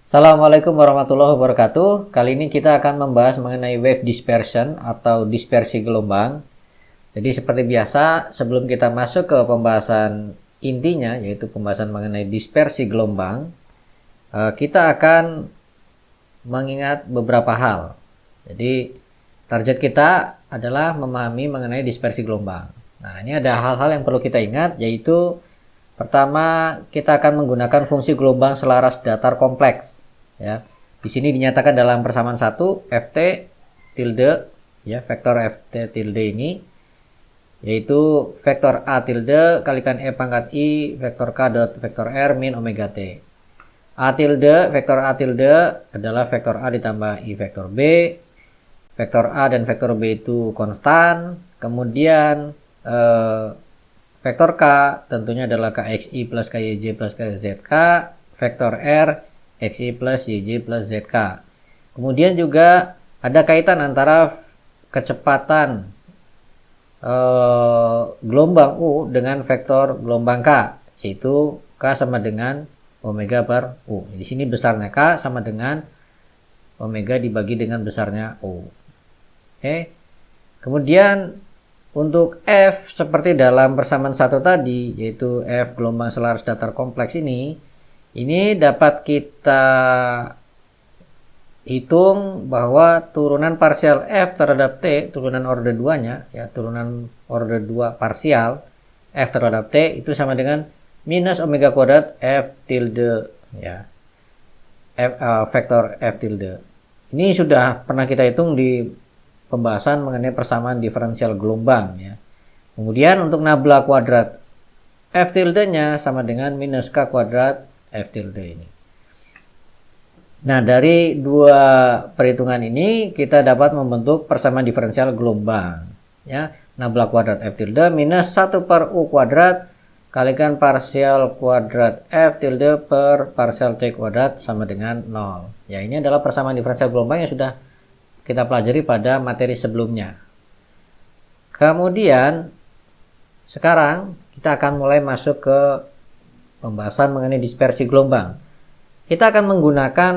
Assalamualaikum warahmatullahi wabarakatuh. Kali ini kita akan membahas mengenai wave dispersion atau dispersi gelombang. Jadi seperti biasa, sebelum kita masuk ke pembahasan intinya, yaitu pembahasan mengenai dispersi gelombang, kita akan mengingat beberapa hal. Jadi target kita adalah memahami mengenai dispersi gelombang. Nah, ini ada hal-hal yang perlu kita ingat, yaitu pertama, kita akan menggunakan fungsi gelombang selaras datar kompleks. Ya, di sini dinyatakan dalam persamaan 1 ft tilde, ya, vektor ft tilde ini, yaitu vektor a tilde kalikan e pangkat i vektor k dot vektor r min omega t. A tilde, vektor a tilde adalah vektor a ditambah i vektor b. Vektor a dan vektor b itu konstan. Kemudian vektor k tentunya adalah kxi plus kyj plus kzk. Vektor r xi plus yj plus zk. Kemudian juga ada kaitan antara kecepatan gelombang u dengan vektor gelombang k, yaitu k sama dengan omega per u. Di sini besarnya k sama dengan omega dibagi dengan besarnya u. Oke. Kemudian untuk f seperti dalam persamaan 1 tadi, yaitu f gelombang selaras datar kompleks ini dapat kita hitung bahwa turunan parsial f terhadap t, turunan order 2-nya, ya, turunan order 2 parsial f terhadap t itu sama dengan minus omega kuadrat f tilde, ya, vektor f tilde. Ini sudah pernah kita hitung di pembahasan mengenai persamaan diferensial gelombang, ya. Kemudian untuk nabla kuadrat f tilde-nya sama dengan minus k kuadrat f tilde ini. Nah, dari dua perhitungan ini kita dapat membentuk persamaan diferensial gelombang, ya. Nabla kuadrat f tilde minus 1 per u kuadrat kalikan parsial kuadrat f tilde per parsial t kuadrat sama dengan 0. Ya, ini adalah persamaan diferensial gelombang yang sudah kita pelajari pada materi sebelumnya. Kemudian sekarang kita akan mulai masuk ke pembahasan mengenai dispersi gelombang. Kita akan menggunakan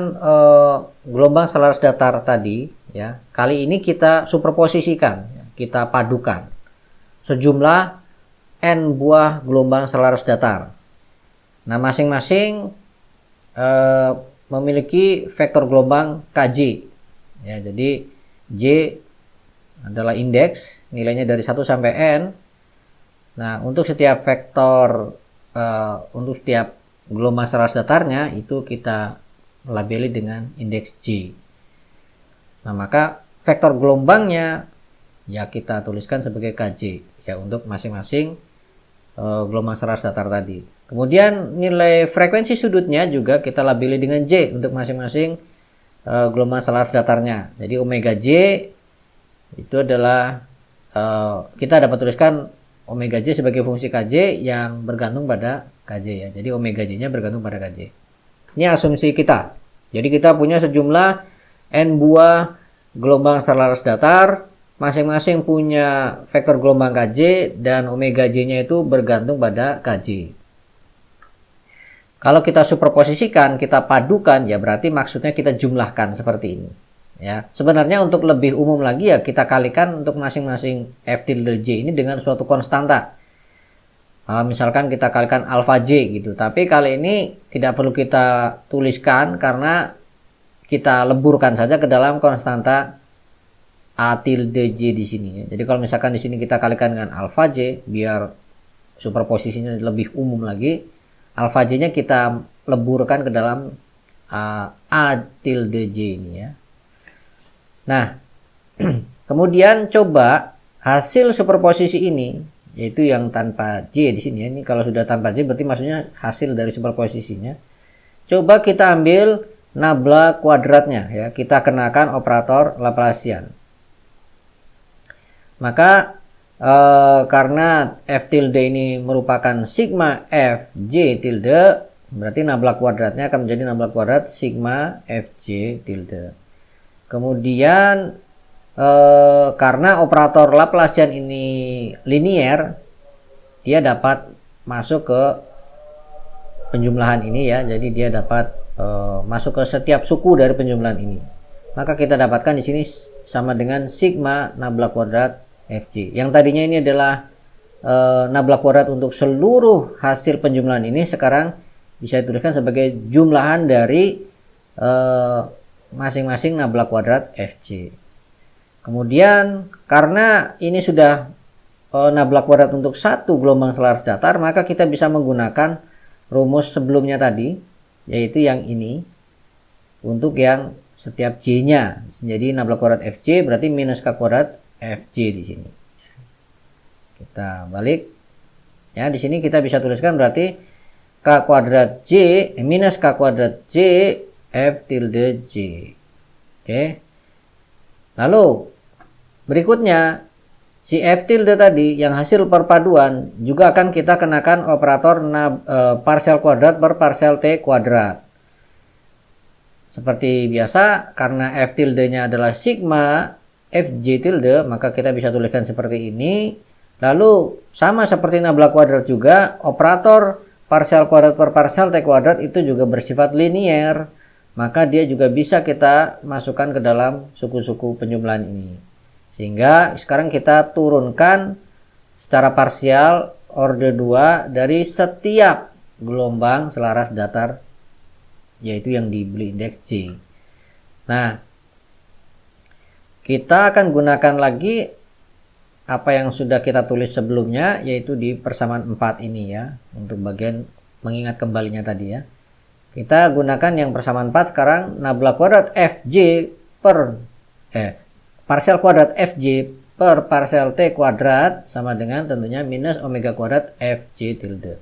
gelombang selaras datar tadi, ya. Kali ini kita superposisikan, ya, kita padukan sejumlah n buah gelombang selaras datar. Nah, masing-masing memiliki vektor gelombang kj. Ya, jadi J adalah indeks, nilainya dari 1 sampai N. Nah, untuk setiap vektor, untuk setiap gelombang selaras datarnya, itu kita labeli dengan indeks J. Nah, maka vektor gelombangnya, ya, kita tuliskan sebagai KJ, ya, untuk masing-masing gelombang selaras datar tadi. Kemudian nilai frekuensi sudutnya juga kita labeli dengan J untuk masing-masing gelombang selaras datarnya. Jadi omega J itu adalah kita dapat tuliskan omega J sebagai fungsi Kj yang bergantung pada Kj, ya. Jadi omega J-nya bergantung pada Kj. Ini asumsi kita. Jadi kita punya sejumlah n buah gelombang selaras datar, masing-masing punya vektor gelombang Kj dan omega J-nya itu bergantung pada Kj. Kalau kita superposisikan, kita padukan, ya berarti maksudnya kita jumlahkan seperti ini, ya. Sebenarnya untuk lebih umum lagi, ya, kita kalikan untuk masing-masing f tilde j ini dengan suatu konstanta. Misalkan kita kalikan alfa j gitu. Tapi kali ini tidak perlu kita tuliskan karena kita leburkan saja ke dalam konstanta a tilde j di sini, ya. Jadi kalau misalkan di sini kita kalikan dengan alfa j biar superposisinya lebih umum lagi, alfa j-nya kita leburkan ke dalam a tilde j ini, ya. Nah, kemudian coba hasil superposisi ini, yaitu yang tanpa j di sini, ya. Ini kalau sudah tanpa j berarti maksudnya hasil dari superposisinya. Coba kita ambil nabla kuadratnya, ya. Kita kenakan operator Laplacian. Maka karena f tilde ini merupakan sigma f j tilde, berarti nabla kuadratnya akan menjadi nabla kuadrat sigma f j tilde. Kemudian karena operator Laplacian ini linier, dia dapat masuk ke penjumlahan ini, ya. Jadi dia dapat masuk ke setiap suku dari penjumlahan ini. Maka kita dapatkan di sini sama dengan sigma nabla kuadrat Fj. Yang tadinya ini adalah nabla kuadrat untuk seluruh hasil penjumlahan ini, sekarang bisa dituliskan sebagai jumlahan dari masing-masing nabla kuadrat Fj. Kemudian karena ini sudah nabla kuadrat untuk satu gelombang selaras datar, maka kita bisa menggunakan rumus sebelumnya tadi, yaitu yang ini untuk yang setiap J-nya. Jadi nabla kuadrat Fj berarti minus K kuadrat Fj di sini. Kita balik. Ya, di sini kita bisa tuliskan berarti K kuadrat J minus K kuadrat J F tilde J. Oke. Lalu berikutnya si F tilde tadi yang hasil perpaduan juga akan kita kenakan operator parsial kuadrat per parsial T kuadrat. Seperti biasa, karena F tilde-nya adalah sigma Fj tilde, maka kita bisa tuliskan seperti ini. Lalu sama seperti nabla kuadrat juga, operator parsial kuadrat per parsial T kuadrat itu juga bersifat linier. Maka dia juga bisa kita masukkan ke dalam suku-suku penjumlahan ini. Sehingga sekarang kita turunkan secara parsial order 2 dari setiap gelombang selaras datar, yaitu yang diberi indeks J. Nah, kita akan gunakan lagi apa yang sudah kita tulis sebelumnya, yaitu di persamaan 4 ini ya, untuk bagian mengingat kembalinya tadi ya. Kita gunakan yang persamaan 4 sekarang, nabla kuadrat Fj per parsial kuadrat Fj per parsial T kuadrat sama dengan tentunya minus omega kuadrat Fj tilde.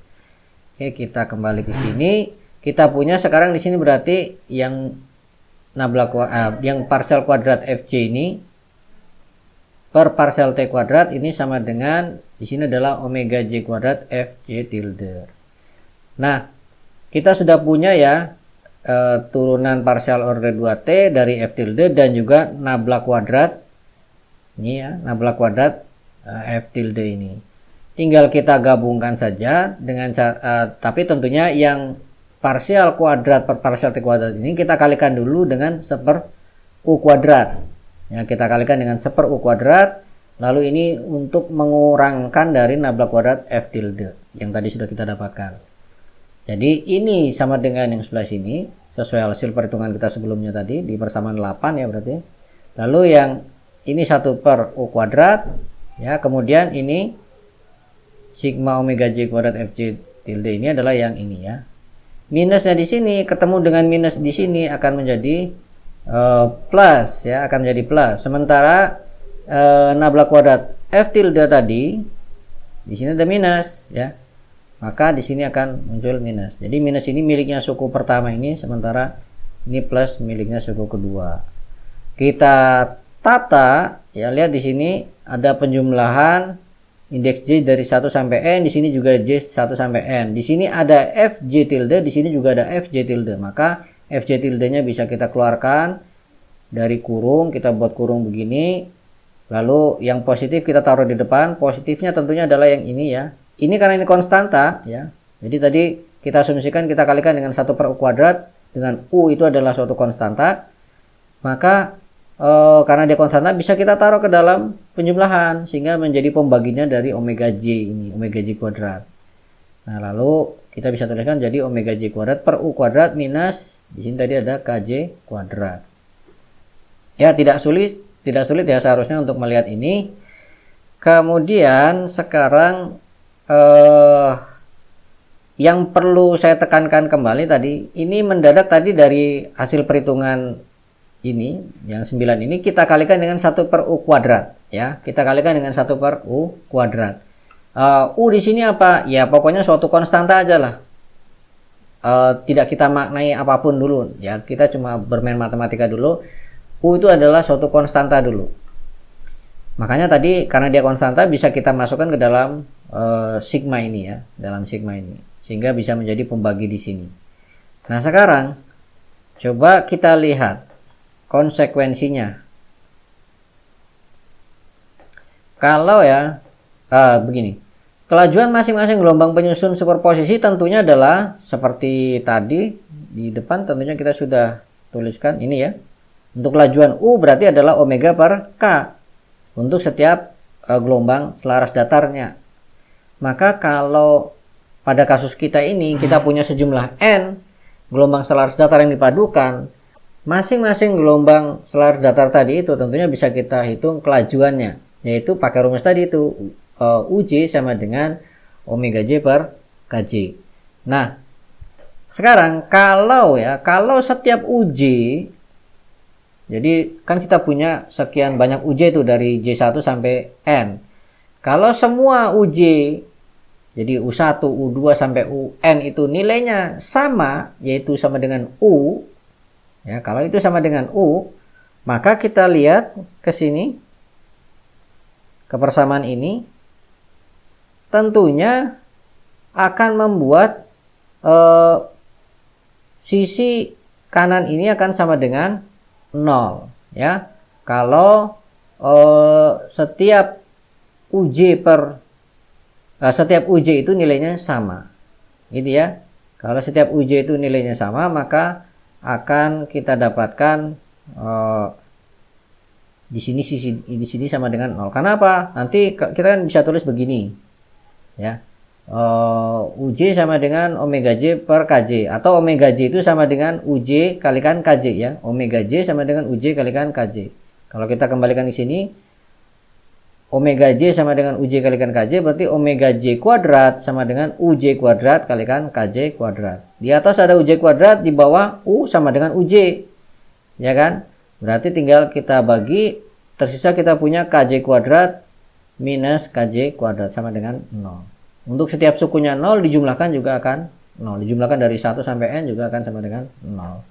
Oke, kita kembali ke sini. Kita punya sekarang di sini berarti yang yang parsial kuadrat Fj ini per parsial T kuadrat ini sama dengan di sini adalah omega J kuadrat Fj tilde. Nah, kita sudah punya ya turunan parsial order 2T dari F tilde dan juga nabla kuadrat ini ya, nabla kuadrat F tilde ini. Tinggal kita gabungkan saja dengan tapi tentunya yang parsial kuadrat per parsial T kuadrat ini kita kalikan dulu dengan seper U kuadrat. Ya, kita kalikan dengan seper U kuadrat. Lalu ini untuk mengurangkan dari nabla kuadrat F tilde yang tadi sudah kita dapatkan. Jadi ini sama dengan yang sebelah sini, sesuai hasil perhitungan kita sebelumnya tadi di persamaan 8 ya berarti. Lalu yang ini 1 per U kuadrat. Ya, kemudian ini sigma omega J kuadrat Fj tilde ini adalah yang ini ya. Minusnya di sini ketemu dengan minus di sini akan menjadi plus ya, akan menjadi plus. Sementara nabla kuadrat F tilde tadi di sini ada minus ya. Maka di sini akan muncul minus. Jadi minus ini miliknya suku pertama ini, sementara ini plus miliknya suku kedua. Kita tata ya, lihat di sini ada penjumlahan indeks J dari 1 sampai N, di sini juga J 1 sampai N. Di sini ada Fj tilde, di sini juga ada Fj tilde. Maka Fj tilde-nya bisa kita keluarkan dari kurung, kita buat kurung begini. Lalu yang positif kita taruh di depan. Positifnya tentunya adalah yang ini ya. Ini karena ini konstanta ya. Jadi tadi kita asumsikan kita kalikan dengan 1 per U kuadrat dengan U itu adalah suatu konstanta. Maka karena dia konstanta bisa kita taruh ke dalam penjumlahan sehingga menjadi pembaginya dari omega J ini, omega J kuadrat. Nah, lalu kita bisa tuliskan jadi omega J kuadrat per U kuadrat minus di sini tadi ada KJ kuadrat. Ya, tidak sulit ya seharusnya untuk melihat ini. Kemudian sekarang yang perlu saya tekankan kembali tadi, ini mendadak tadi dari hasil perhitungan ini yang 9 ini kita kalikan dengan 1 per U kuadrat ya. Kita kalikan dengan 1 per U kuadrat. U di sini apa? Ya pokoknya suatu konstanta aja lah. Tidak kita maknai apapun dulu ya. Kita cuma bermain matematika dulu. U itu adalah suatu konstanta dulu. Makanya tadi karena dia konstanta bisa kita masukkan ke dalam sigma ini ya, dalam sigma ini. Sehingga bisa menjadi pembagi di sini. Nah, sekarang coba kita lihat konsekuensinya. Kalau ya begini, kelajuan masing-masing gelombang penyusun superposisi tentunya adalah seperti tadi di depan tentunya kita sudah tuliskan ini ya. Untuk kelajuan U berarti adalah omega per K untuk setiap gelombang selaras datarnya. Maka kalau pada kasus kita ini kita punya sejumlah N gelombang selaras datar yang dipadukan, masing-masing gelombang selaras datar tadi itu tentunya bisa kita hitung kelajuannya, yaitu pakai rumus tadi itu UJ sama dengan omega J per KJ. Nah, sekarang kalau setiap UJ, jadi kan kita punya sekian banyak UJ itu dari J1 sampai N. Kalau semua UJ, jadi U1, U2 sampai UN itu nilainya sama, yaitu sama dengan U. Ya, kalau itu sama dengan U, maka kita lihat ke sini, ke persamaan ini, tentunya akan membuat sisi kanan ini akan sama dengan 0. Ya, kalau setiap UJ itu nilainya sama, gitu ya. Kalau setiap UJ itu nilainya sama, maka akan kita dapatkan di sini sama dengan 0. Karena apa? Nanti kita kan bisa tulis begini, ya. UJ sama dengan omega J per KJ, atau omega J itu sama dengan UJ kalikan KJ ya. Omega J sama dengan UJ kalikan KJ. Kalau kita kembalikan di sini, omega J sama dengan UJ kalikan KJ, berarti omega J kuadrat sama dengan UJ kuadrat kalikan KJ kuadrat. Di atas ada UJ kuadrat, di bawah U sama dengan UJ. Ya kan? Berarti tinggal kita bagi, tersisa kita punya KJ kuadrat minus KJ kuadrat sama dengan 0. Untuk setiap sukunya 0 dijumlahkan juga akan 0. Dijumlahkan dari 1 sampai N juga akan sama dengan 0.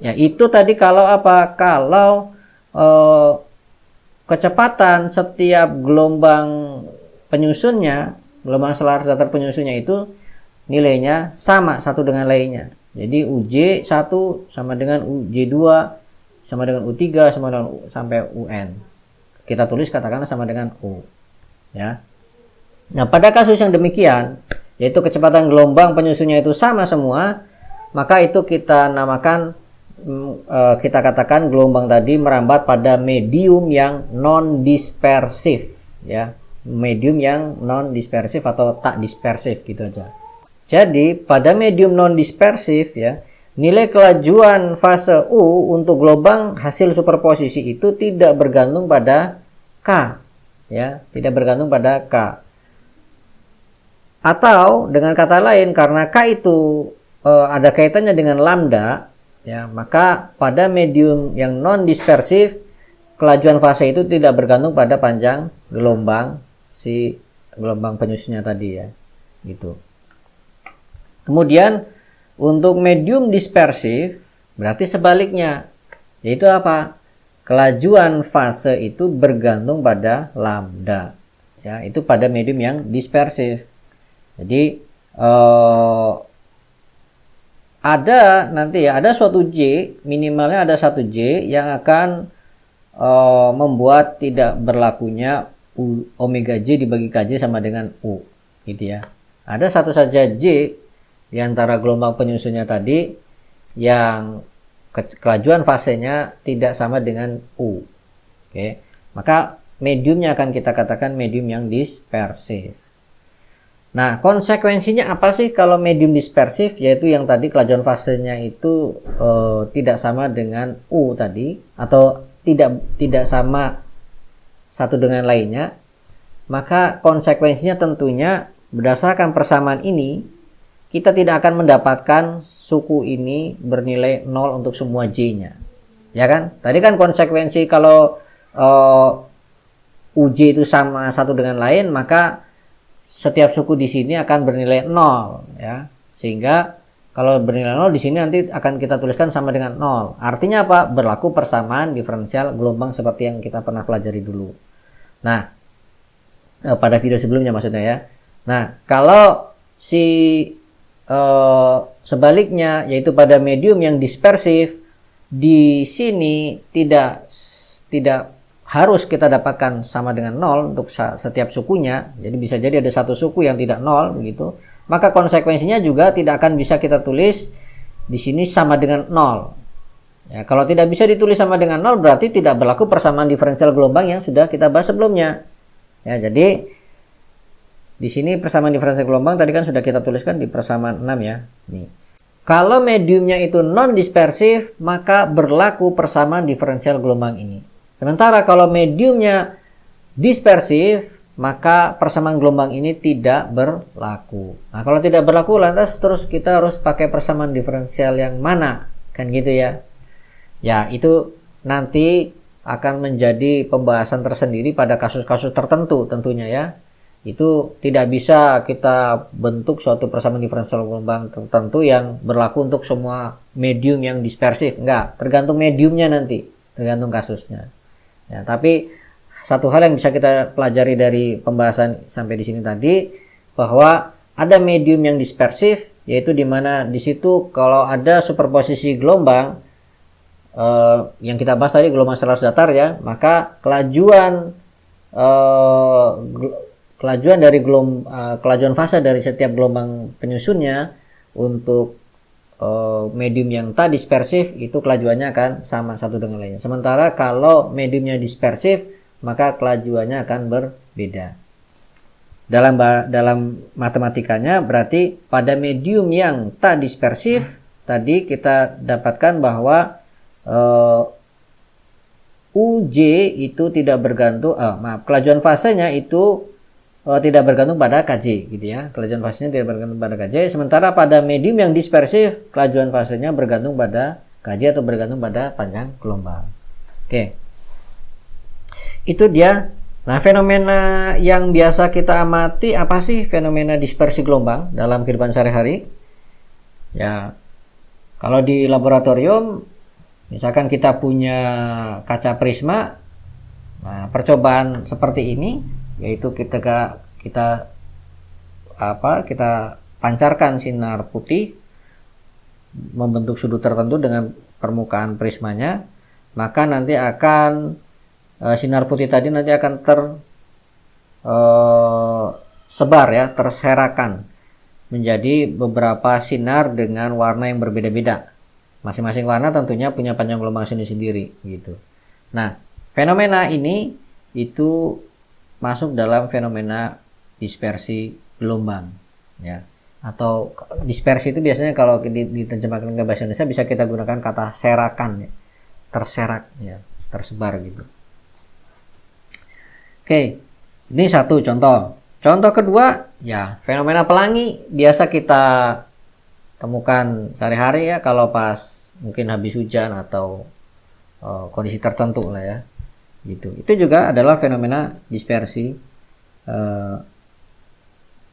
Ya, itu tadi kalau apa? Kalau kecepatan setiap gelombang penyusunnya, gelombang selaras datar penyusunnya itu nilainya sama satu dengan lainnya. Jadi UJ1 sama dengan UJ2 sama dengan U3 sama dengan sampai UN. Kita tulis katakanlah sama dengan U. Ya. Nah, pada kasus yang demikian, yaitu kecepatan gelombang penyusunnya itu sama semua, maka itu kita namakan, kita katakan gelombang tadi merambat pada medium yang non dispersif, ya, medium yang non dispersif atau tak dispersif gitu aja. Jadi pada medium non dispersif, ya, nilai kelajuan fase U untuk gelombang hasil superposisi itu tidak bergantung pada K, ya, tidak bergantung pada K. Atau dengan kata lain, karena K itu ada kaitannya dengan lambda, ya, maka pada medium yang non dispersif kelajuan fase itu tidak bergantung pada panjang gelombang si gelombang penyusunnya tadi, ya, gitu. Kemudian untuk medium dispersif berarti sebaliknya, yaitu apa? Kelajuan fase itu bergantung pada lambda, ya, itu pada medium yang dispersif. Jadi ada suatu J, minimalnya ada satu J yang akan membuat tidak berlakunya omega J dibagi KJ sama dengan U, gitu ya. Ada satu saja J di antara gelombang penyusunnya tadi yang kelajuan fasenya tidak sama dengan U. Oke. Maka mediumnya akan kita katakan medium yang dispersif. Nah, konsekuensinya apa sih kalau medium dispersif, yaitu yang tadi kelajuan fasenya itu tidak sama dengan U tadi, atau tidak sama satu dengan lainnya, maka konsekuensinya tentunya berdasarkan persamaan ini kita tidak akan mendapatkan suku ini bernilai 0 untuk semua J-nya. Ya kan? Tadi kan konsekuensi kalau UJ itu sama satu dengan lain, maka setiap suku di sini akan bernilai 0, ya. Sehingga kalau bernilai 0 di sini nanti akan kita tuliskan sama dengan 0. Artinya apa? Berlaku persamaan diferensial gelombang seperti yang kita pernah pelajari dulu. Nah, pada video sebelumnya maksudnya, ya. Nah, kalau sebaliknya, yaitu pada medium yang dispersif, di sini tidak harus kita dapatkan sama dengan 0 untuk setiap sukunya. Jadi bisa jadi ada satu suku yang tidak 0 begitu. Maka konsekuensinya juga tidak akan bisa kita tulis di sini sama dengan 0. Ya, kalau tidak bisa ditulis sama dengan 0 berarti tidak berlaku persamaan diferensial gelombang yang sudah kita bahas sebelumnya. Ya, jadi di sini persamaan diferensial gelombang tadi kan sudah kita tuliskan di persamaan 6 ya. Nih. Kalau mediumnya itu non dispersif, maka berlaku persamaan diferensial gelombang ini. Sementara kalau mediumnya dispersif, maka persamaan gelombang ini tidak berlaku. Nah, kalau tidak berlaku lantas terus kita harus pakai persamaan diferensial yang mana? Kan gitu ya. Ya, itu nanti akan menjadi pembahasan tersendiri pada kasus-kasus tertentu tentunya ya. Itu tidak bisa kita bentuk suatu persamaan diferensial gelombang tertentu yang berlaku untuk semua medium yang dispersif. Enggak, tergantung mediumnya nanti, tergantung kasusnya. Ya, tapi satu hal yang bisa kita pelajari dari pembahasan sampai di sini tadi, bahwa ada medium yang dispersif, yaitu di mana di situ kalau ada superposisi gelombang yang kita bahas tadi gelombang selaras datar ya, maka kelajuan dari kelajuan fase dari setiap gelombang penyusunnya untuk medium yang tak dispersif itu kelajuannya akan sama satu dengan lainnya. Sementara kalau mediumnya dispersif maka kelajuannya akan berbeda. Dalam matematikanya berarti pada medium yang tak dispersif tadi kita dapatkan bahwa UJ itu tidak bergantung kelajuan fasenya itu tidak bergantung pada KJ gitu ya. Kelajuan fasenya tidak bergantung pada KJ, sementara pada medium yang dispersif kelajuan fasenya bergantung pada KJ atau bergantung pada panjang gelombang. Oke. Itu dia. Nah, fenomena yang biasa kita amati apa sih fenomena dispersi gelombang dalam kehidupan sehari-hari? Ya, kalau di laboratorium misalkan kita punya kaca prisma, nah, percobaan seperti ini yaitu kita pancarkan sinar putih membentuk sudut tertentu dengan permukaan prismanya, maka nanti akan sinar putih tadi nanti akan tersebar ya, terserakan menjadi beberapa sinar dengan warna yang berbeda-beda. Masing-masing warna tentunya punya panjang gelombang sendiri-sendiri gitu. Nah, fenomena ini itu masuk dalam fenomena dispersi gelombang ya. Atau dispersi itu biasanya kalau diterjemahkan ke bahasa Indonesia bisa kita gunakan kata serakan ya. Terserak ya, tersebar gitu. Oke, ini satu contoh. Contoh kedua, ya fenomena pelangi biasa kita temukan sehari-hari ya kalau pas mungkin habis hujan atau kondisi tertentu lah ya. Gitu. Itu juga adalah fenomena dispersi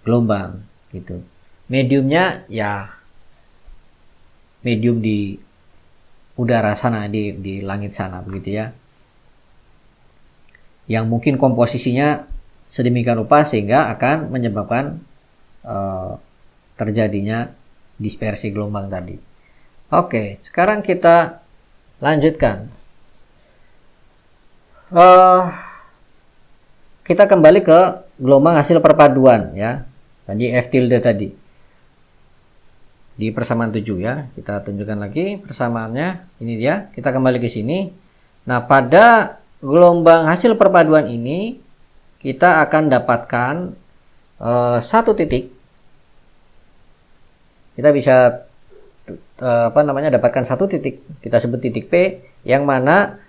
gelombang gitu. Mediumnya ya medium di udara sana di langit sana begitu ya. Yang mungkin komposisinya sedemikian rupa sehingga akan menyebabkan terjadinya dispersi gelombang tadi. Oke, sekarang kita lanjutkan. Kita kembali ke gelombang hasil perpaduan ya. Tadi F tilde tadi. Di persamaan 7 ya. Kita tunjukkan lagi persamaannya. Ini dia. Kita kembali ke sini. Nah, pada gelombang hasil perpaduan ini kita akan dapatkan satu titik. Kita bisa dapatkan satu titik. Kita sebut titik P yang mana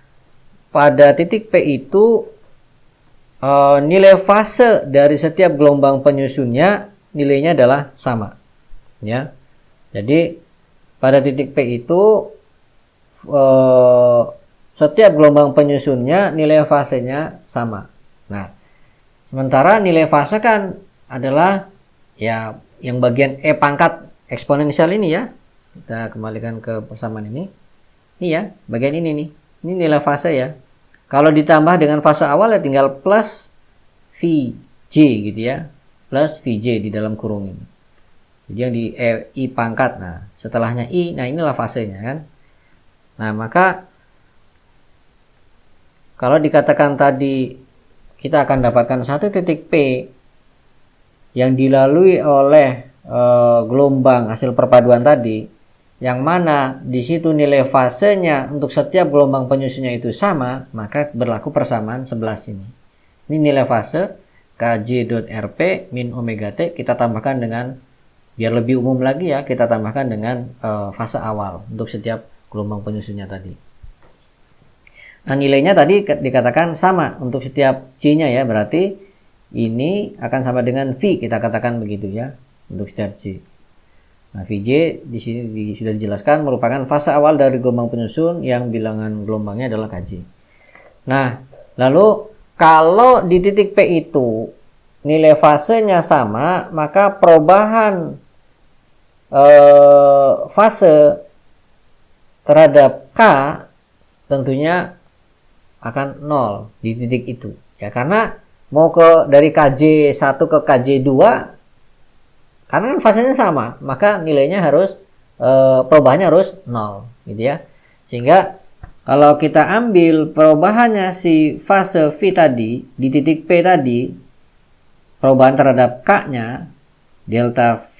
pada titik P itu nilai fase dari setiap gelombang penyusunnya nilainya adalah sama ya. Jadi pada titik P itu setiap gelombang penyusunnya nilai fasenya sama. Nah, sementara nilai fase kan adalah ya yang bagian E pangkat eksponensial ini ya. Kita kembalikan ke persamaan ini. Ini ya, bagian ini nih. Ini nilai fase ya. Kalau ditambah dengan fase awal ya tinggal plus Vj gitu ya. Plus Vj di dalam kurung ini. Jadi yang di I pangkat. Nah, setelahnya I, nah inilah fasenya kan. Nah, maka kalau dikatakan tadi kita akan dapatkan satu titik P yang dilalui oleh gelombang hasil perpaduan tadi, yang mana di situ nilai fasenya untuk setiap gelombang penyusunnya itu sama, maka berlaku persamaan 11 ini. Ini nilai fase Kj.Rp min omega T, kita tambahkan dengan, biar lebih umum lagi ya, kita tambahkan dengan fase awal untuk setiap gelombang penyusunnya tadi. Nah, nilainya tadi dikatakan sama untuk setiap C-nya ya, berarti ini akan sama dengan V, kita katakan begitu ya, untuk setiap C. Nah, Vj di sini sudah dijelaskan merupakan fase awal dari gelombang penyusun yang bilangan gelombangnya adalah Kj. Nah, lalu kalau di titik P itu nilai fasenya sama, maka perubahan fase terhadap K tentunya akan 0 di titik itu. Ya, karena mau dari Kj1 ke Kj2, karena kan fasenya sama, maka nilainya harus perubahannya harus 0 gitu ya. Sehingga kalau kita ambil perubahannya si fase V tadi di titik P tadi, perubahan terhadap K-nya delta V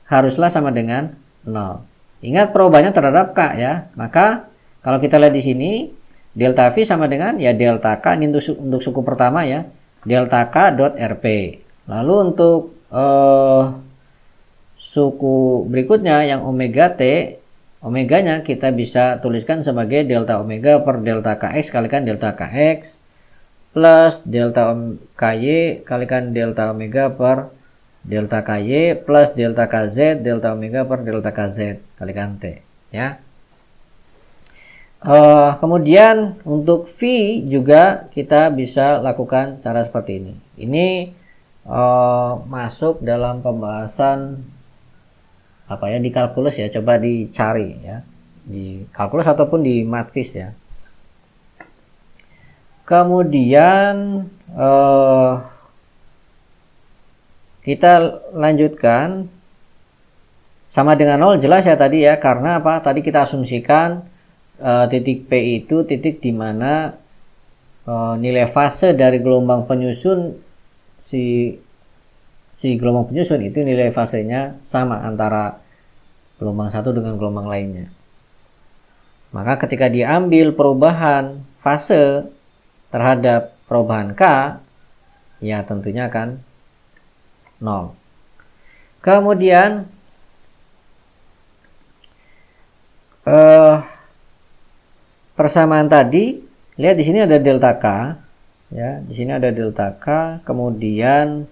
haruslah sama dengan 0. Ingat perubahannya terhadap K ya. Maka kalau kita lihat di sini delta V sama dengan ya delta K, ini untuk suku pertama ya, delta K dot Rp. Lalu untuk suku berikutnya yang omega T, omeganya kita bisa tuliskan sebagai delta omega per delta Kx kalikan delta Kx plus delta Ky kalikan delta omega per delta Ky plus delta Kz delta omega per delta Kz kalikan T ya. Kemudian untuk V juga kita bisa lakukan cara seperti ini. Ini masuk dalam pembahasan apa ya di kalkulus ya, coba dicari ya di kalkulus ataupun di matris ya. Kemudian kita lanjutkan sama dengan 0 jelas ya tadi ya, karena apa, tadi kita asumsikan titik P itu titik dimana nilai fase dari gelombang penyusun si gelombang penyusun itu nilai fasenya sama antara gelombang satu dengan gelombang lainnya. Maka ketika diambil perubahan fase terhadap perubahan K, ya tentunya akan 0. Kemudian persamaan tadi, lihat di sini ada delta K ya, di sini ada delta K, kemudian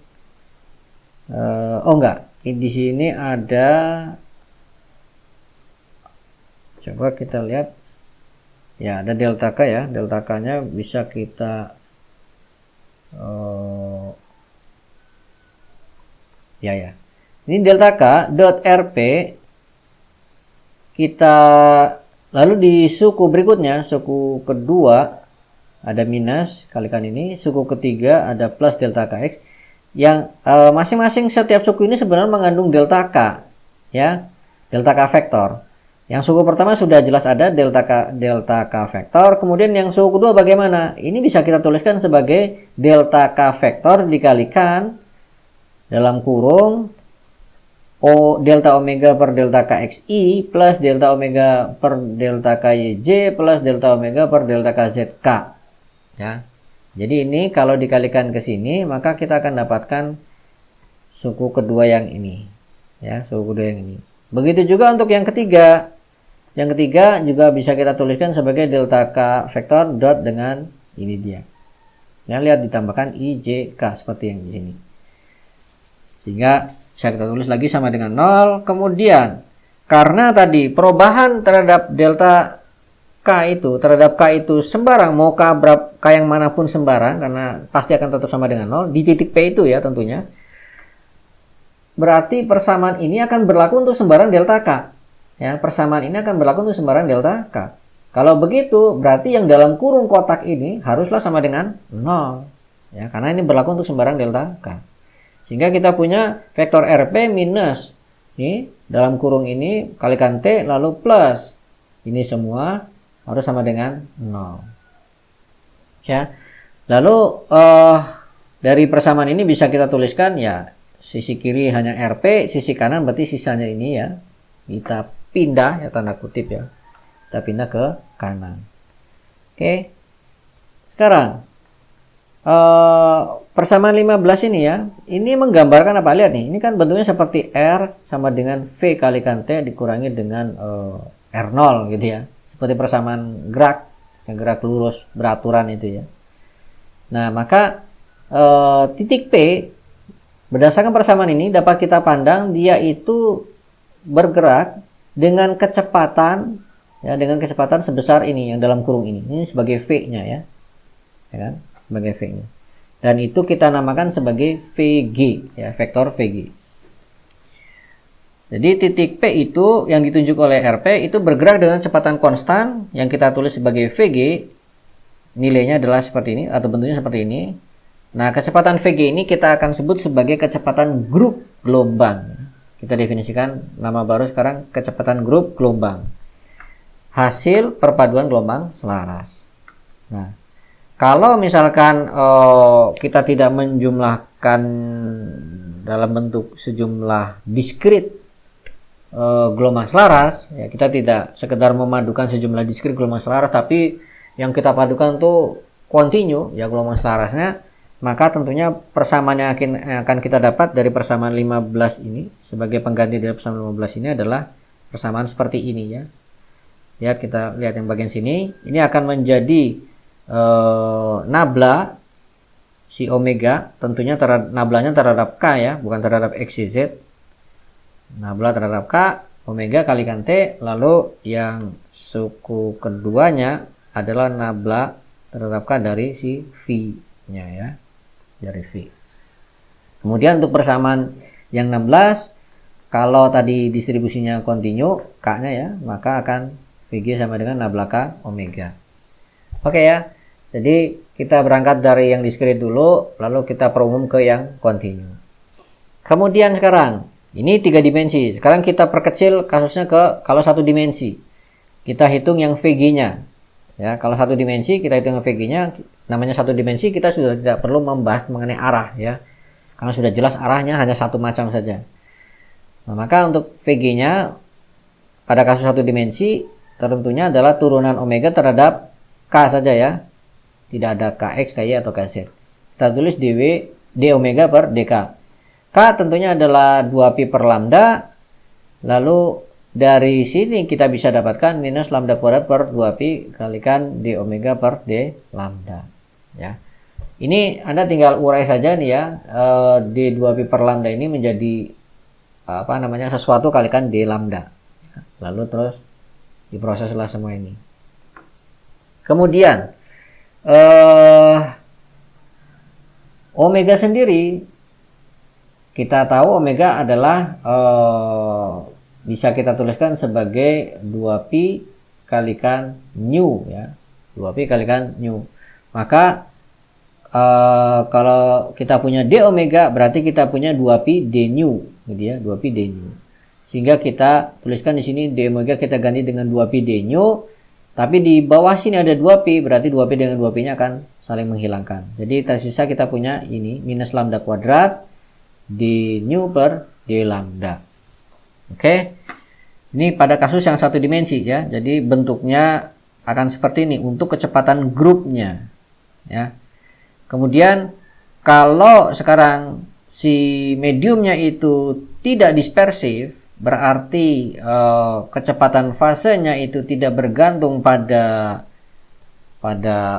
di sini ada, coba kita lihat ya, ada delta K ya, delta K nya bisa kita ini delta K dot Rp, kita lalu di suku berikutnya, suku kedua ada minus kalikan ini, suku ketiga ada plus delta Kx, yang masing-masing setiap suku ini sebenarnya mengandung delta K ya, delta K vektor. Yang suku pertama sudah jelas ada delta K vektor. Kemudian yang suku kedua bagaimana? Ini bisa kita tuliskan sebagai delta K vektor dikalikan dalam kurung delta omega per delta Kxi plus delta omega per delta Kyj plus delta omega per delta Kzk ya. Jadi ini kalau dikalikan ke sini, maka kita akan dapatkan suku kedua yang ini ya, suku kedua yang ini. Begitu juga untuk yang ketiga. Yang ketiga juga bisa kita tuliskan sebagai delta K vektor dot dengan ini dia. Ya, lihat ditambahkan IJK seperti yang di sini. Sehingga bisa kita tulis lagi sama dengan 0. Kemudian karena tadi perubahan terhadap delta K itu sembarang, mau K yang manapun sembarang, karena pasti akan tetap sama dengan 0 di titik P itu ya tentunya. Berarti persamaan ini akan berlaku untuk sembarang delta K. Ya, persamaan ini akan berlaku untuk sembarang delta K. Kalau begitu, berarti yang dalam kurung kotak ini haruslah sama dengan 0. Ya, karena ini berlaku untuk sembarang delta K. Sehingga kita punya vektor Rp minus ini dalam kurung ini kalikan T lalu plus. Ini semua harus sama dengan 0. Ya. Lalu dari persamaan ini bisa kita tuliskan ya, sisi kiri hanya Rp, sisi kanan berarti sisanya ini ya, kita P pindah ya, tanda kutip ya. Kita pindah ke kanan. Oke. Sekarang persamaan 15 ini ya. Ini menggambarkan apa? Lihat nih. Ini kan bentuknya seperti R sama dengan V kalikan T dikurangi dengan R0 gitu ya. Seperti persamaan gerak, yang gerak lurus beraturan itu ya. Nah, maka titik P berdasarkan persamaan ini dapat kita pandang dia itu bergerak dengan kecepatan ya, dengan kecepatan sebesar ini yang dalam kurung ini. Ini sebagai V-nya ya. Ya kan? Sebagai V-nya. Dan itu kita namakan sebagai VG ya, vektor VG. Jadi titik P itu yang ditunjuk oleh RP itu bergerak dengan kecepatan konstan yang kita tulis sebagai VG. Nilainya adalah seperti ini atau bentuknya seperti ini. Nah, kecepatan VG ini kita akan sebut sebagai kecepatan grup gelombang. Kita definisikan nama baru sekarang kecepatan grup gelombang. Hasil perpaduan gelombang selaras. Nah, kalau misalkan kita tidak menjumlahkan dalam bentuk sejumlah diskrit gelombang selaras, ya kita tidak sekedar memadukan sejumlah diskrit gelombang selaras, tapi yang kita padukan tuh kontinu ya gelombang selarasnya, maka tentunya persamaan yang akan kita dapat dari persamaan 15 ini sebagai pengganti dari persamaan 15 ini adalah persamaan seperti ini ya. Lihat, kita lihat yang bagian sini, ini akan menjadi nabla si omega, tentunya nablanya terhadap K ya, bukan terhadap X, Y, Z. Nabla terhadap K, omega kalikan T, lalu yang suku keduanya adalah nabla terhadap K dari si V-nya ya, dari V. Kemudian untuk persamaan yang 16, kalau tadi distribusinya kontinu K-nya ya, maka akan VG sama dengan nabla K omega. Oke ya, jadi kita berangkat dari yang diskrit dulu, lalu kita perumum ke yang kontinu. Kemudian sekarang, ini 3 dimensi. Sekarang kita perkecil kasusnya ke kalau 1 dimensi. Kita hitung yang VG-nya. Ya, kalau 1 dimensi kita hitung yang VG-nya, namanya 1 dimensi kita sudah tidak perlu membahas mengenai arah ya. Karena sudah jelas arahnya hanya satu macam saja. Nah, maka untuk VG-nya pada kasus 1 dimensi tentunya adalah turunan omega terhadap K saja ya. Tidak ada Kx, Ky atau Kz. Kita tulis dW d omega per dk. K tentunya adalah 2pi per lambda. Lalu dari sini kita bisa dapatkan minus lambda kuadrat per 2pi kalikan d omega per d lambda ya. Ini Anda tinggal urai saja nih ya, d 2pi per lambda ini menjadi sesuatu kalikan d lambda. Lalu terus diproseslah semua ini. Kemudian omega sendiri kita tahu omega adalah bisa kita tuliskan sebagai 2pi kalikan nu ya. 2pi kalikan nu. Maka kalau kita punya d omega berarti kita punya 2pi d nu gitu ya, 2pi d nu. Sehingga kita tuliskan di sini d omega kita ganti dengan 2pi d nu, tapi di bawah sini ada 2pi, berarti 2pi dengan 2pi-nya akan saling menghilangkan. Jadi tersisa kita punya ini minus lambda kuadrat d nu per d lambda. Oke. Ini pada kasus yang 1 dimensi ya. Jadi bentuknya akan seperti ini untuk kecepatan grupnya ya. Kemudian kalau sekarang si mediumnya itu tidak dispersif, berarti kecepatan fasenya itu tidak bergantung pada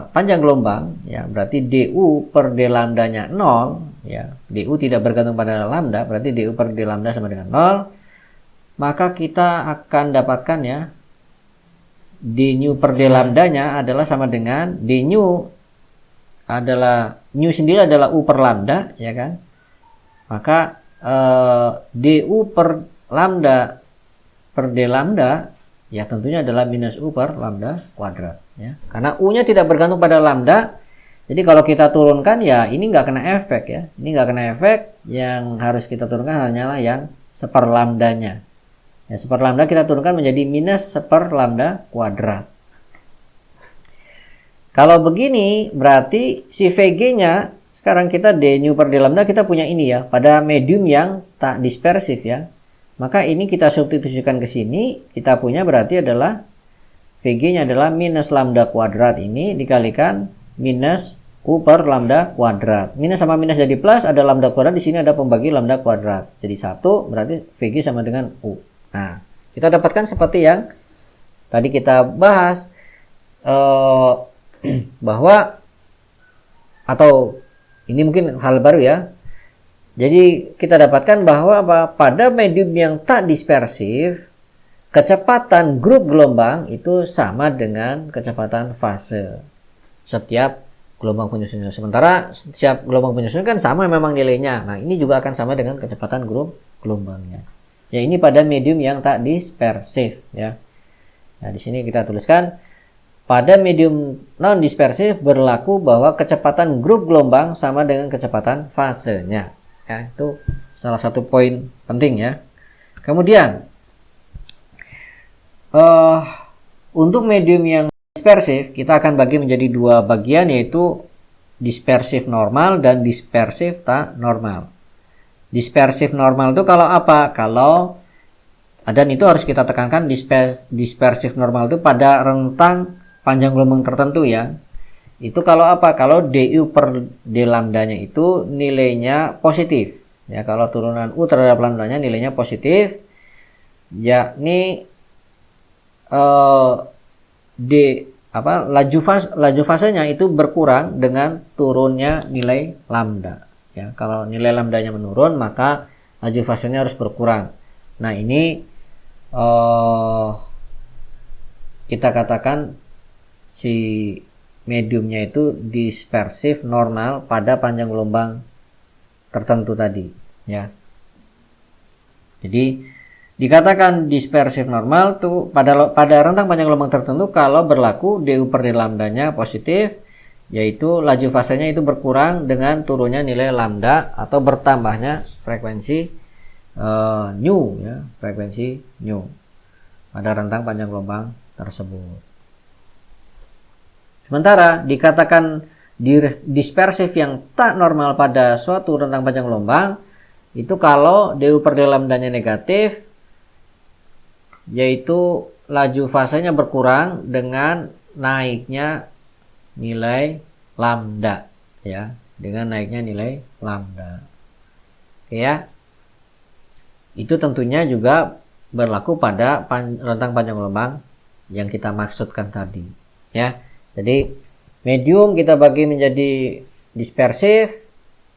panjang gelombang ya, berarti du per d lambdanya 0 ya. Du tidak bergantung pada lambda, berarti du per d lambda sama dengan 0. Maka kita akan dapatkan ya d nu per d lambdanya adalah sama dengan d nu adalah nu sendiri adalah u per lambda ya kan. Maka du per lambda per d lambda ya tentunya adalah minus u per lambda kuadrat ya. Karena u-nya tidak bergantung pada lambda. Jadi kalau kita turunkan ya ini nggak kena efek ya. Ini nggak kena efek, yang harus kita turunkan hanyalah yang seper lambdanya. Ya, seper lambda kita turunkan menjadi minus seper lambda kuadrat. Kalau begini berarti si VG-nya sekarang kita d nu per d lambda kita punya ini ya, pada medium yang tak dispersif ya. Maka ini kita substitusikan ke sini, kita punya berarti adalah VG-nya adalah minus lambda kuadrat ini dikalikan minus U per lambda kuadrat. Minus sama minus jadi plus, ada lambda kuadrat, di sini ada pembagi lambda kuadrat. Jadi 1 berarti VG sama dengan U. Nah, kita dapatkan seperti yang tadi kita bahas bahwa, atau ini mungkin hal baru ya. Jadi kita dapatkan bahwa pada medium yang tak dispersif, kecepatan grup gelombang itu sama dengan kecepatan fase setiap gelombang penyusunnya. Sementara setiap gelombang penyusun kan sama memang nilainya. Nah, ini juga akan sama dengan kecepatan grup gelombangnya. Ya, ini pada medium yang tak dispersif ya. Nah, di sini kita tuliskan pada medium non dispersif berlaku bahwa kecepatan grup gelombang sama dengan kecepatan fasenya. Ya, itu salah satu poin penting ya. Kemudian untuk medium yang dispersif kita akan bagi menjadi dua bagian, yaitu dispersif normal dan dispersif tak normal. Dispersif normal itu kalau apa? Kalau, dan itu harus kita tekankan, dispersif normal itu pada rentang panjang gelombang tertentu ya. Itu kalau apa? Kalau du per d lambdanya itu nilainya positif. Ya, kalau turunan u terhadap lambdanya nilainya positif, yakni laju fasenya itu berkurang dengan turunnya nilai lambda. Ya, kalau nilai lambdanya menurun, maka laju fasenya harus berkurang. Nah, ini kita katakan si mediumnya itu dispersif normal pada panjang gelombang tertentu tadi ya. Jadi dikatakan dispersif normal tuh pada rentang panjang gelombang tertentu kalau berlaku du per d lambdanya positif, yaitu laju fasenya itu berkurang dengan turunnya nilai lambda atau bertambahnya frekuensi nu ya, frekuensi nu pada rentang panjang gelombang tersebut. Sementara dikatakan dispersif yang tak normal pada suatu rentang panjang gelombang itu kalau du per d lambdanya negatif, yaitu laju fasenya berkurang dengan naiknya nilai lambda ya, dengan naiknya nilai lambda. Oke ya. Itu tentunya juga berlaku pada rentang panjang gelombang yang kita maksudkan tadi ya. Jadi medium kita bagi menjadi dispersif,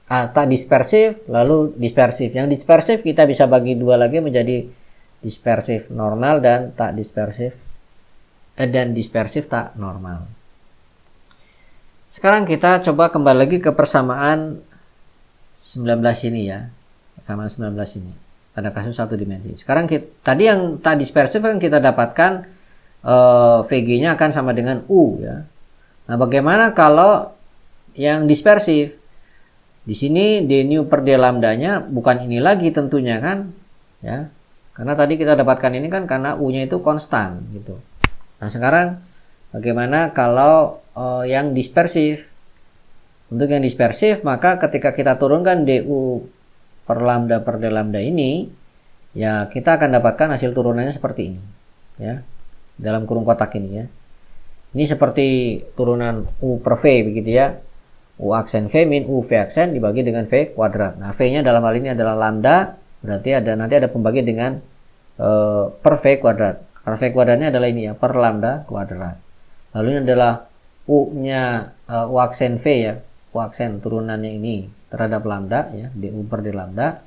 tak dispersif, lalu dispersif. Yang dispersif kita bisa bagi dua lagi menjadi dispersif normal dan tak dispersif, dan dispersif tak normal. Sekarang kita coba kembali lagi ke persamaan 19 ini ya. Persamaan 19 ini pada kasus satu dimensi. Sekarang tadi yang tak dispersif kan kita dapatkan VG-nya akan sama dengan U ya. Nah, bagaimana kalau yang dispersif? Di sini d nu per d lambdanya bukan ini lagi tentunya kan ya. Karena tadi kita dapatkan ini kan karena U-nya itu konstan gitu. Nah, sekarang bagaimana kalau yang dispersif? Untuk yang dispersif, maka ketika kita turunkan du per d lambda ini, ya kita akan dapatkan hasil turunannya seperti ini ya. Dalam kurung kotak ini ya. Ini seperti turunan U per V begitu ya. U aksen V min U V aksen dibagi dengan V kuadrat. Nah, V-nya dalam hal ini adalah lambda, berarti nanti ada pembagi dengan per V kuadrat. Karena V kuadratnya adalah ini ya, per lambda kuadrat. Lalu ini adalah U-nya U aksen V ya. U aksen turunannya ini terhadap lambda ya, du per d lambda.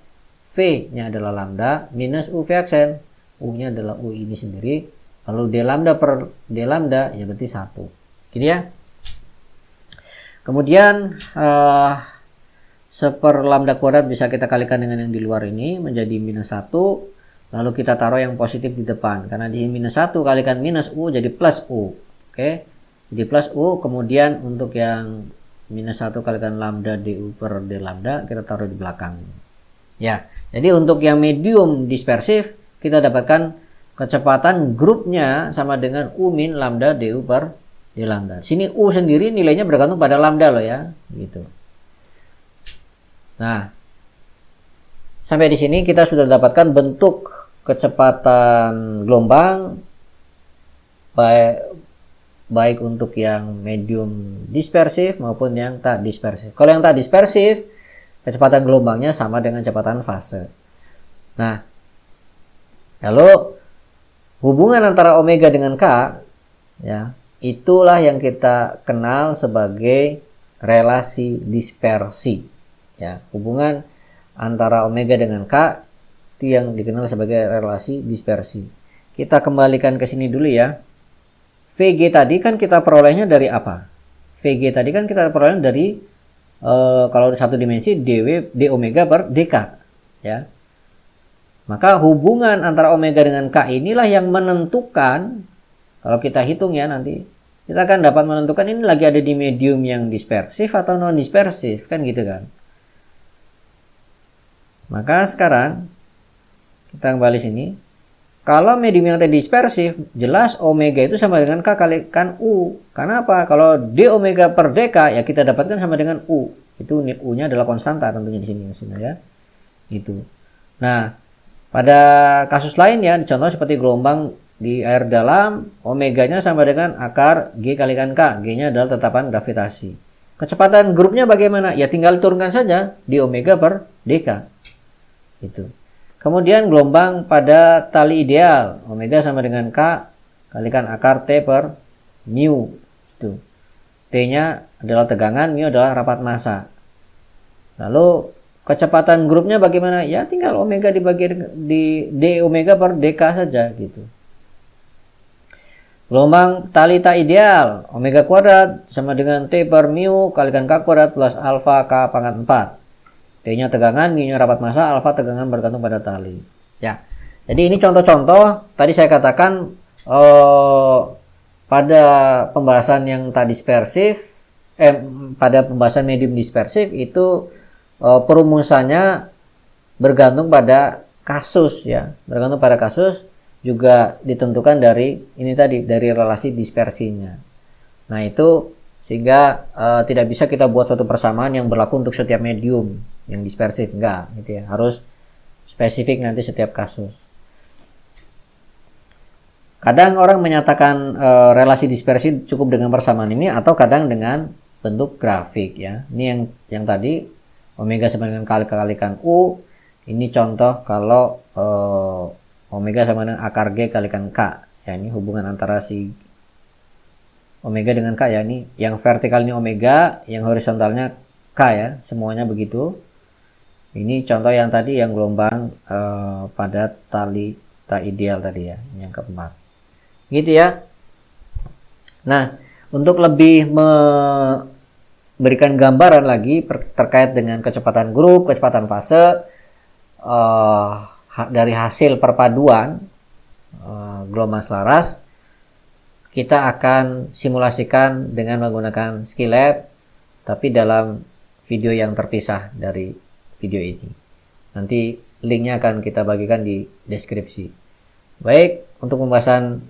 V-nya adalah lambda minus U V aksen. U-nya adalah U ini sendiri. Lalu d lambda per d lambda ya berarti 1. Gitu ya. Kemudian seper lambda kuadrat bisa kita kalikan dengan yang di luar ini menjadi minus 1. Lalu kita taruh yang positif di depan. Karena di minus 1 kalikan minus U jadi plus U. Oke. Jadi plus U. Kemudian untuk yang minus 1 kalikan lambda du per d lambda kita taruh di belakang. Ya. Jadi untuk yang medium dispersif kita dapatkan kecepatan grupnya sama dengan U min lambda du per d lambda. Sini U sendiri nilainya bergantung pada lambda loh ya, gitu. Nah, sampai di sini kita sudah dapatkan bentuk kecepatan gelombang baik untuk yang medium dispersif maupun yang tak dispersif. Kalau yang tak dispersif, kecepatan gelombangnya sama dengan kecepatan fase. Nah, lalu hubungan antara omega dengan K, ya, itulah yang kita kenal sebagai relasi dispersi. Ya, hubungan antara omega dengan K itu yang dikenal sebagai relasi dispersi. Kita kembalikan ke sini dulu ya. VG tadi kan kita perolehnya dari apa? VG tadi kan kita peroleh dari kalau satu dimensi d omega per dk, ya. Maka hubungan antara omega dengan K inilah yang menentukan, kalau kita hitung ya nanti, kita akan dapat menentukan ini lagi ada di medium yang dispersif atau non dispersif, kan gitu kan. Maka sekarang kita kembali sini. Kalau medium yang tadi dispersif, jelas omega itu sama dengan K kalikan U. Karena apa? Kalau d omega per dk, ya kita dapatkan sama dengan U. Itu U-nya adalah konstanta tentunya di sini maksudnya ya. Gitu. Nah, pada kasus lain ya, contoh seperti gelombang di air dalam, omeganya sama dengan akar G kalikan K. G-nya adalah tetapan gravitasi. Kecepatan grupnya bagaimana? Ya tinggal turunkan saja di omega per dk. Gitu. Kemudian gelombang pada tali ideal, omega sama dengan K kalikan akar T per mu. Itu. T-nya adalah tegangan, mu adalah rapat massa. Lalu kecepatan grupnya bagaimana? Ya tinggal omega dibagi di d omega per dk saja gitu. Gelombang tali tak ideal, omega kuadrat sama dengan T per mu kalikan K kuadrat plus alfa K pangkat 4. T-nya tegangan, mu-nya rapat massa, alfa tegangan bergantung pada tali. Ya. Jadi ini contoh-contoh tadi saya katakan pada pembahasan yang tak dispersif, pada pembahasan medium dispersif itu perumusannya bergantung pada kasus ya. Bergantung pada kasus juga ditentukan dari ini tadi, dari relasi dispersinya. Nah, itu sehingga tidak bisa kita buat suatu persamaan yang berlaku untuk setiap medium yang dispersif, enggak gitu ya, harus spesifik nanti setiap kasus. Kadang orang menyatakan relasi dispersi cukup dengan persamaan ini atau kadang dengan bentuk grafik ya. Ini yang tadi omega sama dengan kalikan U, ini contoh kalau omega sama dengan akar G kalikan K ya, ini hubungan antara si omega dengan K ya, ini yang vertikal ini omega, yang horizontalnya K ya, semuanya begitu. Ini contoh yang tadi yang gelombang pada tali tak ideal tadi ya, yang keempat. Gitu ya. Nah, untuk lebih memberikan gambaran lagi terkait dengan kecepatan grup, kecepatan fase dari hasil perpaduan gelombang selaras, kita akan simulasikan dengan menggunakan Skilab, tapi dalam video yang terpisah dari video ini. Nanti linknya akan kita bagikan di deskripsi. Baik, untuk pembahasan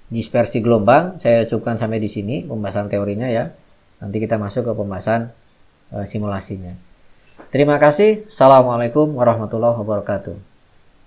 dispersi gelombang saya cukupkan sampai di sini pembahasan teorinya ya. Nanti kita masuk ke pembahasan simulasinya. Terima kasih. Assalamualaikum warahmatullahi wabarakatuh.